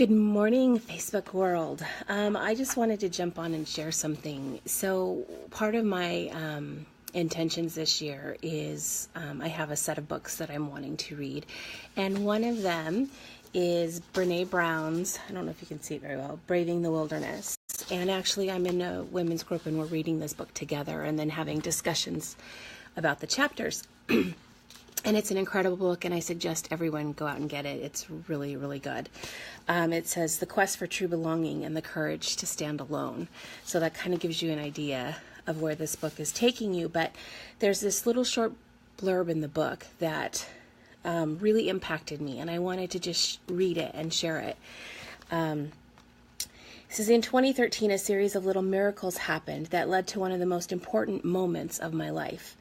Good morning, Facebook world. I just wanted to jump on and share something. So part of my intentions this year is I have a set of books that I'm wanting to read. And one of them is Brene Brown's, I don't know if you can see it very well, Braving the Wilderness. And actually I'm in a women's group and we're reading this book together and then having discussions about the chapters. And it's an incredible book, and I suggest everyone go out and get it. It's really, really good. It says, the quest for true belonging and the courage to stand alone. So that kind of gives you an idea of where this book is taking you. But there's this little short blurb in the book that really impacted me, and I wanted to just read it and share it. It says, in 2013, a series of little miracles happened that led to one of the most important moments of my life.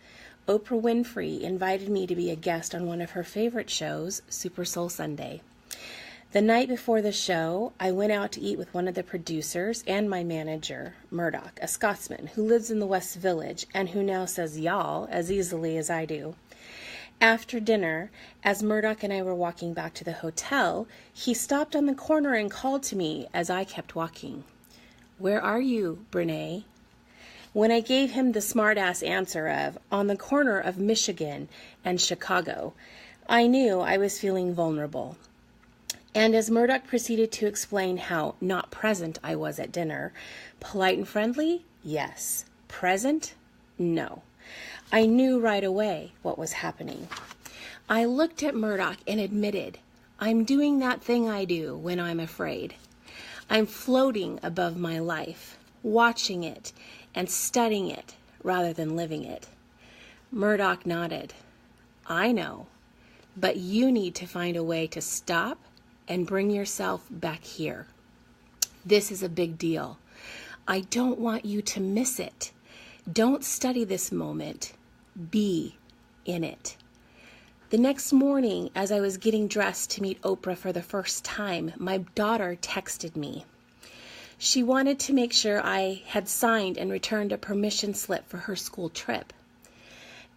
Oprah Winfrey invited me to be a guest on one of her favorite shows, Super Soul Sunday. The night before the show, I went out to eat with one of the producers and my manager, Murdoch, a Scotsman who lives in the West Village and who now says y'all as easily as I do. After dinner, as Murdoch and I were walking back to the hotel, he stopped on the corner and called to me as I kept walking. "Where are you, Brene?" When I gave him the smart-ass answer of, on the corner of Michigan and Chicago, I knew I was feeling vulnerable. And as Murdoch proceeded to explain how not present I was at dinner, polite and friendly? Yes. Present? No. I knew right away what was happening. I looked at Murdoch and admitted, I'm doing that thing I do when I'm afraid. I'm floating above my life, watching it, and studying it rather than living it. Murdoch nodded. I know, but you need to find a way to stop and bring yourself back here. This is a big deal. I don't want you to miss it. Don't study this moment. Be in it. The next morning, as I was getting dressed to meet Oprah for the first time, my daughter texted me. She wanted to make sure I had signed and returned a permission slip for her school trip.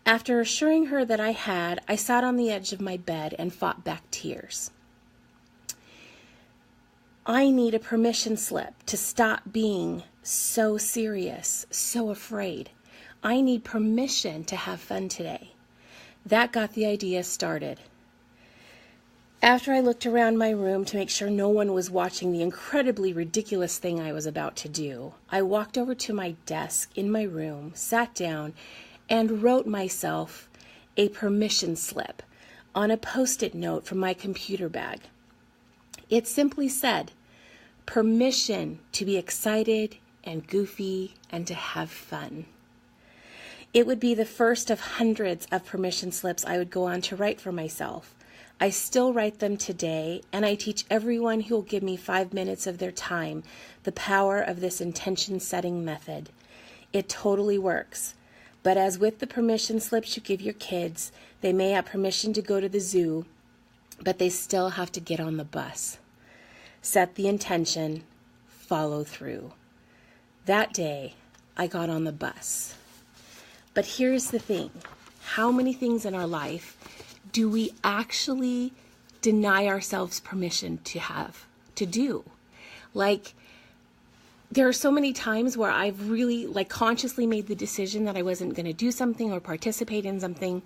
After assuring her that I had, I sat on the edge of my bed and fought back tears. I need a permission slip to stop being so serious, so afraid. I need permission to have fun today. That got the idea started. After I looked around my room to make sure no one was watching the incredibly ridiculous thing I was about to do, I walked over to my desk in my room, sat down, and wrote myself a permission slip on a Post-it note from my computer bag. It simply said, permission to be excited and goofy and to have fun. It would be the first of hundreds of permission slips I would go on to write for myself. I still write them today, and I teach everyone who will give me 5 minutes of their time the power of this intention-setting method. It totally works. But as with the permission slips you give your kids, they may have permission to go to the zoo, but they still have to get on the bus. Set the intention, follow through. That day, I got on the bus. But here's the thing. How many things in our life do we actually deny ourselves permission to do? Like, there are so many times where I've really consciously made the decision that I wasn't going to do something or participate in something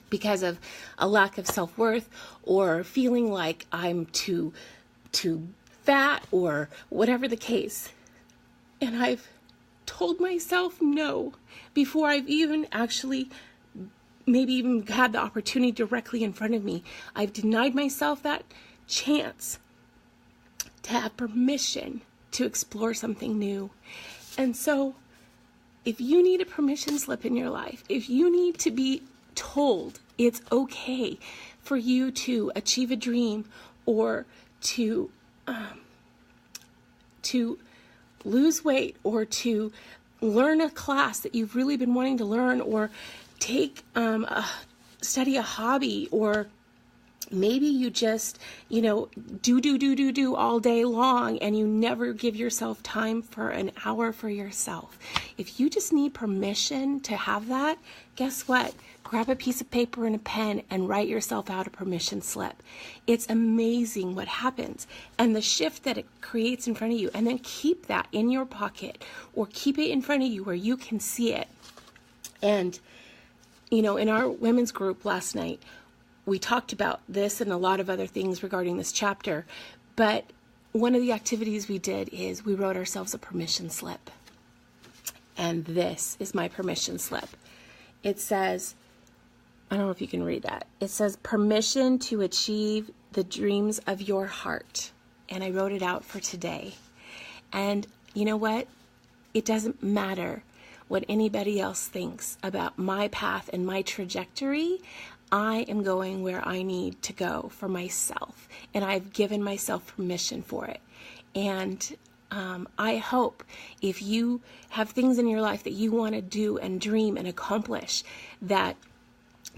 because of a lack of self-worth or feeling like I'm too fat or whatever the case. And I've told myself no before I've even actually maybe even had the opportunity directly in front of me. I've denied myself that chance to have permission to explore something new. And so if you need a permission slip in your life, if you need to be told it's okay for you to achieve a dream or to lose weight or to learn a class that you've really been wanting to learn or take study a hobby or Maybe you just, do all day long and you never give yourself time for an hour for yourself. If you just need permission to have that, guess what? Grab a piece of paper and a pen and write yourself out a permission slip. It's amazing what happens and the shift that it creates in front of you. And then keep that in your pocket or keep it in front of you where you can see it. And, in our women's group last night, we talked about this and a lot of other things regarding this chapter, but one of the activities we did is we wrote ourselves a permission slip. And this is my permission slip. It says, I don't know if you can read that. It says, permission to achieve the dreams of your heart. And I wrote it out for today. And you know what? It doesn't matter what anybody else thinks about my path and my trajectory. I am going where I need to go for myself, and I've given myself permission for it. And I hope if you have things in your life that you want to do and dream and accomplish, that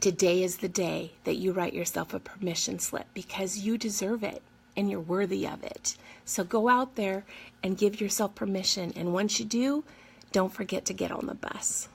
today is the day that you write yourself a permission slip, because you deserve it and you're worthy of it. So go out there and give yourself permission. And once you do, don't forget to get on the bus.